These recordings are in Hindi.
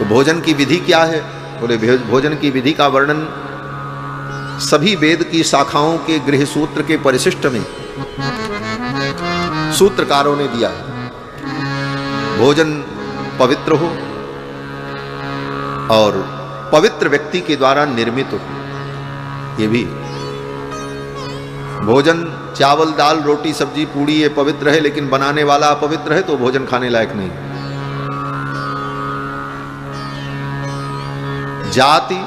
तो भोजन की विधि क्या है? बोले भोजन की विधि का वर्णन सभी वेद की शाखाओं के गृह सूत्र के परिशिष्ट में सूत्रकारों ने दिया है। भोजन पवित्र हो और पवित्र व्यक्ति के द्वारा निर्मित हो। ये भी भोजन चावल दाल रोटी सब्जी पूड़ी ये पवित्र है, लेकिन बनाने वाला अपवित्र है तो भोजन खाने लायक नहीं। जाति,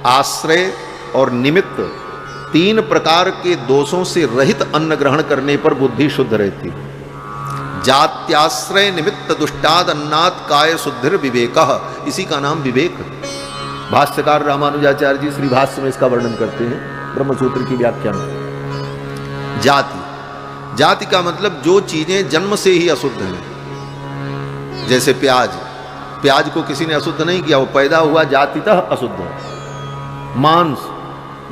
आश्रय और निमित्त तीन प्रकार के दोषों से रहित अन्न ग्रहण करने पर बुद्धि शुद्ध रहती। जात्याश्रय निमित्त दुष्टाद अन्नात् काय शुद्धिर विवेकः, इसी का नाम विवेक। भाष्यकार रामानुजाचार्य जी श्री भाष्य में इसका वर्णन करते हैं ब्रह्मसूत्र की व्याख्या में। जाति, जाति का मतलब जो चीजें जन्म से ही अशुद्ध हैं। जैसे प्याज, प्याज को किसी ने अशुद्ध नहीं किया, वो पैदा हुआ जातितः अशुद्ध है। मांस,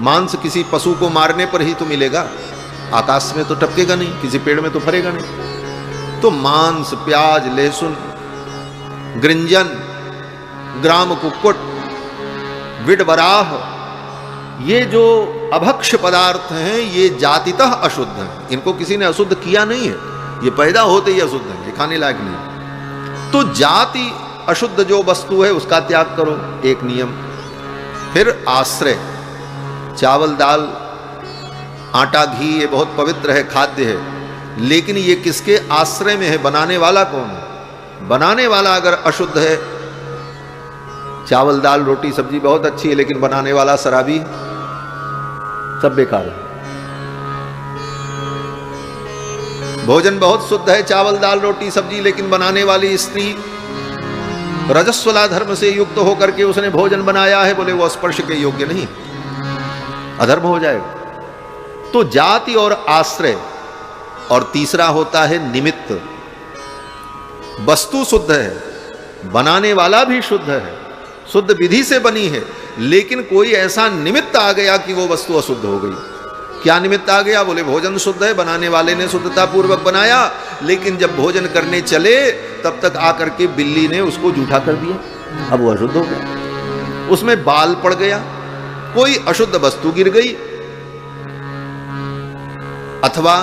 मांस किसी पशु को मारने पर ही तो मिलेगा, आकाश में तो टपकेगा नहीं, किसी पेड़ में तो फरेगा नहीं। तो मांस, प्याज, लहसुन, गृंजन, ग्राम कुक्कुट, विडबराह, ये जो अभक्ष्य पदार्थ हैं ये जातितः अशुद्ध हैं। इनको किसी ने अशुद्ध किया नहीं है, ये पैदा होते ही अशुद्ध हैं, ये खाने लायक नहीं। तो जाति अशुद्ध जो वस्तु है उसका त्याग करो, एक नियम। फिर आश्रय, चावल दाल आटा घी ये बहुत पवित्र है, खाद्य है, लेकिन ये किसके आश्रय में है? बनाने वाला कौन है? बनाने वाला अगर अशुद्ध है, चावल दाल रोटी सब्जी बहुत अच्छी है लेकिन बनाने वाला शराबी, सब बेकार है। भोजन बहुत शुद्ध है, चावल दाल रोटी सब्जी, लेकिन बनाने वाली स्त्री रजस्वला धर्म से युक्त होकर के उसने भोजन बनाया है, बोले वो स्पर्श के योग्य नहीं, अधर्म हो जाएगा। तो जाति और आश्रय, और तीसरा होता है निमित्त। वस्तु शुद्ध है, बनाने वाला भी शुद्ध है, शुद्ध विधि से बनी है, लेकिन कोई ऐसा निमित्त आ गया कि वो वस्तु अशुद्ध हो गई। क्या निमित्त आ गया? बोले भोजन शुद्ध है, बनाने वाले ने शुद्धता पूर्वक बनाया, लेकिन जब भोजन करने चले तब तक आकर के बिल्ली ने उसको जूठा कर दिया, अब वो अशुद्ध हो गया। उसमें बाल पड़ गया, कोई अशुद्ध वस्तु गिर गई, अथवा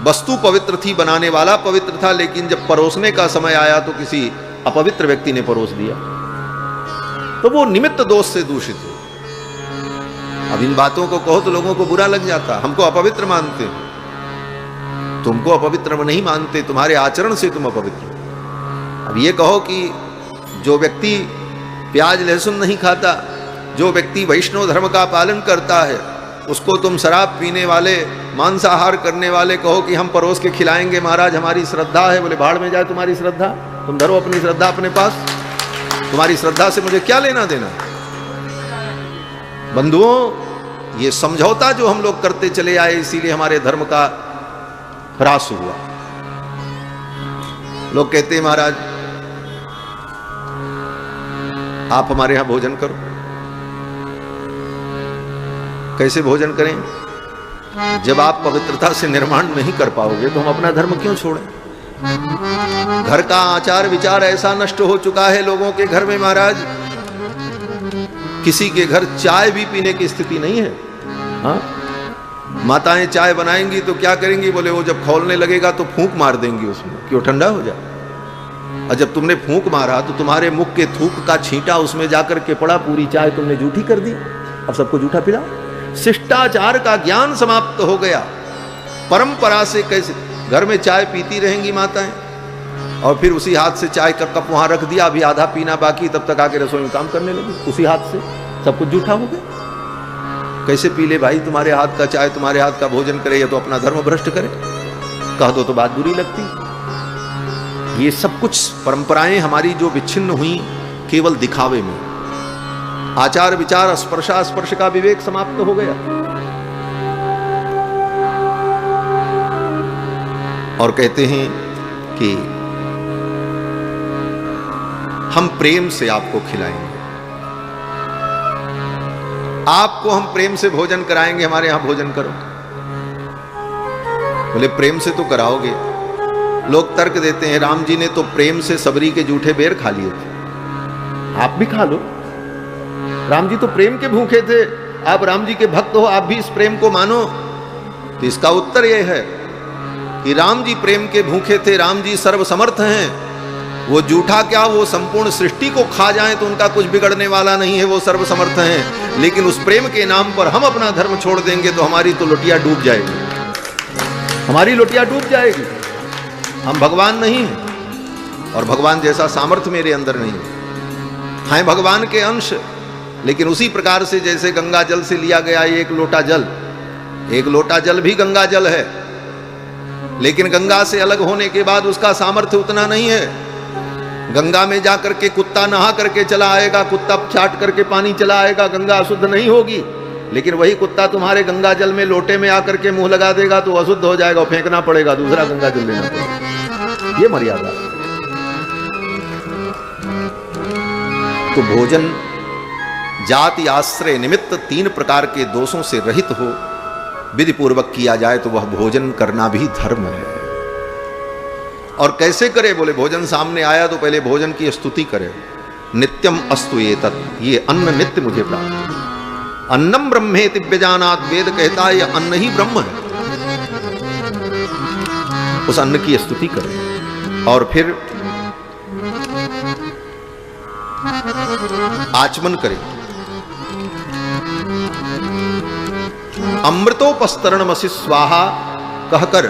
वस्तु पवित्र थी, बनाने वाला पवित्र था, लेकिन जब परोसने का समय आया तो किसी अपवित्र व्यक्ति ने परोस दिया, तो वो निमित्त दोष से दूषित हो। अब इन बातों को कहो तो लोगों को बुरा लग जाता, हमको अपवित्र मानते। तुमको अपवित्र नहीं मानते, तुम्हारे आचरण से तुम अपवित्र। अब ये कहो कि जो व्यक्ति प्याज लहसुन नहीं खाता, जो व्यक्ति वैष्णव धर्म का पालन करता है, उसको तुम शराब पीने वाले, मांसाहार करने वाले कहो कि हम परोस के खिलाएंगे महाराज, हमारी श्रद्धा है। बोले भाड़ में जाए तुम्हारी श्रद्धा, तुम धरो अपनी श्रद्धा अपने पास, तुम्हारी श्रद्धा से मुझे क्या लेना देना। बंधुओं, ये समझौता जो हम लोग करते चले आए, इसीलिए हमारे धर्म का ह्रास हुआ। लोग कहते हैं महाराज आप हमारे यहां भोजन करो। कैसे भोजन करें? जब आप पवित्रता से निर्माण नहीं कर पाओगे तो हम अपना धर्म क्यों छोड़ें? घर का आचार विचार ऐसा नष्ट हो चुका है लोगों के घर में महाराज, किसी के घर चाय भी पीने की स्थिति नहीं है। हाँ, माताएं चाय बनाएंगी तो क्या करेंगी? बोले वो जब खौलने लगेगा तो फूंक मार देंगी उसमें कि वो ठंडा हो जाए। और जब तुमने फूंक मारा तो तुम्हारे मुख के थूक का छींटा उसमें जाकर के पड़ा, पूरी चाय तुमने जूठी कर दी। अब सबको जूठा पिलाओ। शिष्टाचार का ज्ञान समाप्त हो गया। परंपरा से कैसे घर में चाय पीती रहेंगी माताएं, और फिर उसी हाथ से चाय का कप वहां रख दिया, अभी आधा पीना बाकी, तब तक आके रसोई में काम करने लगी, उसी हाथ से सब कुछ जूठा हो गया। कैसे पी ले भाई तुम्हारे हाथ का चाय, तुम्हारे हाथ का भोजन करे, या तो अपना धर्म भ्रष्ट करे। कह दो तो बात बुरी लगती। ये सब कुछ परंपराएं हमारी जो विच्छिन्न हुई केवल दिखावे में, आचार विचार स्पर्श का विवेक समाप्त हो गया। और कहते हैं कि हम प्रेम से आपको खिलाएंगे, आपको हम प्रेम से भोजन कराएंगे, हमारे यहां भोजन करो। बोले प्रेम से तो कराओगे। लोग तर्क देते हैं राम जी ने तो प्रेम से सबरी के जूठे बेर खा लिए थे। आप भी खा लो। राम जी तो प्रेम के भूखे थे, आप राम जी के भक्त हो, आप भी इस प्रेम को मानो। तो इसका उत्तर यह है कि राम जी प्रेम के भूखे थे, राम जी सर्वसमर्थ हैं। वो जूठा क्या, वो संपूर्ण सृष्टि को खा जाएं तो उनका कुछ बिगड़ने वाला नहीं है, वो सर्वसमर्थ हैं। लेकिन उस प्रेम के नाम पर हम अपना धर्म छोड़ देंगे तो हमारी तो लोटिया डूब जाएगी, हमारी लोटिया डूब जाएगी। हम भगवान नहीं हैं और भगवान जैसा सामर्थ्य मेरे अंदर नहीं है। हैं भगवान के अंश, लेकिन उसी प्रकार से जैसे गंगा जल से लिया गया एक लोटा जल, एक लोटा जल भी गंगा जल है, लेकिन गंगा से अलग होने के बाद उसका सामर्थ्य उतना नहीं है। गंगा में जाकर के कुत्ता नहा करके चला आएगा, कुत्ता चाट करके पानी चला आएगा, गंगा अशुद्ध नहीं होगी। लेकिन वही कुत्ता तुम्हारे गंगा जल में लोटे में आकर के मुंह लगा देगा तो अशुद्ध हो जाएगा, फेंकना पड़ेगा, दूसरा गंगा जल लेना पड़ेगा। ये मर्यादा। तो भोजन जाति आश्रय निमित्त 3 प्रकार के दोषों से रहित हो, विधि पूर्वक किया जाए तो वह भोजन करना भी धर्म है। और कैसे करे, बोले भोजन सामने आया तो पहले भोजन की स्तुति करे। नित्यम अस्तु एतत्, ये अन्न नित्य मुझे प्राप्त। अन्नम ब्रह्मेति व्यजानात्, वेद कहता है यह अन्न ही ब्रह्म है। उस अन्न की स्तुति करे और फिर आचमन करे। अमृतोपस्तरणमसि स्वाहा कहकर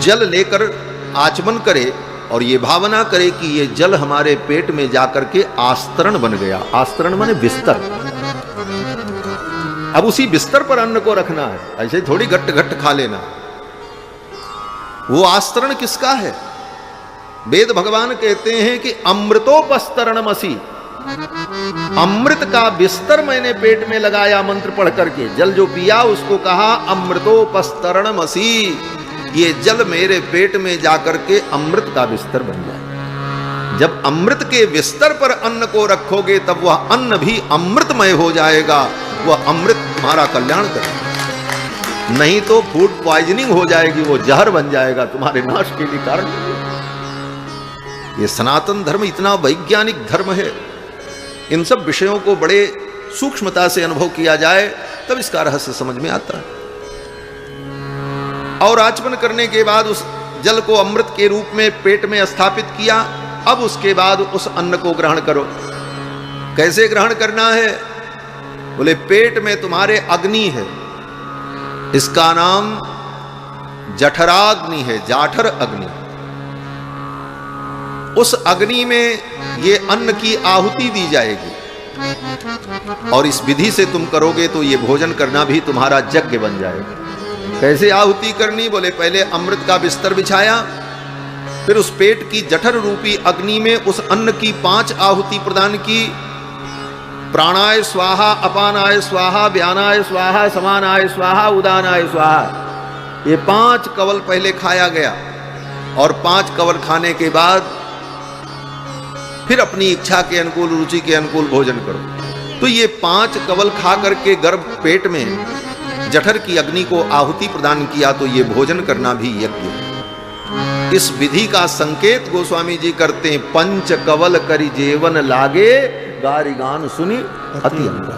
जल लेकर आचमन करे और ये भावना करे कि ये जल हमारे पेट में जाकर के आस्तरण बन गया। आस्तरण माने बिस्तर। अब उसी बिस्तर पर अन्न को रखना है, ऐसे थोड़ी घट घट खा लेना। वो आस्तरण किसका है? वेद भगवान कहते हैं कि अमृतोपस्तरणमसि, अमृत का बिस्तर मैंने पेट में लगाया मंत्र पढ़ करके। जल जो पिया उसको कहा अमृतोपस्तरणमसि, ये जल मेरे पेट में जाकर के अमृत का बिस्तर बन जाए। जब अमृत के बिस्तर पर अन्न को रखोगे तब वह अन्न भी अमृतमय हो जाएगा, वह अमृत तुम्हारा कल्याण करेगा। नहीं तो फूड पॉइजनिंग हो जाएगी, वो जहर बन जाएगा, तुम्हारे नाश के लिए कारण। ये सनातन धर्म इतना वैज्ञानिक धर्म है। इन सब विषयों को बड़े सूक्ष्मता से अनुभव किया जाए तब इसका रहस्य समझ में आता है। और आचमन करने के बाद उस जल को अमृत के रूप में पेट में स्थापित किया। अब उसके बाद उस अन्न को ग्रहण करो। कैसे ग्रहण करना है? बोले पेट में तुम्हारे अग्नि है, इसका नाम जठराग्नि है, जाठर अग्नि। उस अग्नि में ये अन्न की आहुति दी जाएगी और इस विधि से तुम करोगे तो ये भोजन करना भी तुम्हारा यज्ञ बन जाएगा। कैसे आहुति करनी? बोले पहले अमृत का बिस्तर बिछाया, फिर उस पेट की जठर रूपी अग्नि में उस अन्न की 5 आहुति प्रदान की। प्राणाय स्वाहा, अपानाय स्वाहा, व्यानाय स्वाहा, समानाय स्वाहा, उदानाय स्वाहा। ये 5 कवल पहले खाया गया और 5 कवल खाने के बाद फिर अपनी इच्छा के अनुकूल, रुचि के अनुकूल भोजन करो। तो ये 5 कवल खा करके गर्भ पेट में जठर की अग्नि को आहुति प्रदान किया तो ये भोजन करना भी यज्ञ है। इस विधि का संकेत गोस्वामी जी करते हैं, 5 कवल करि जेवन लागे, गारी गान सुनी अति अंगा।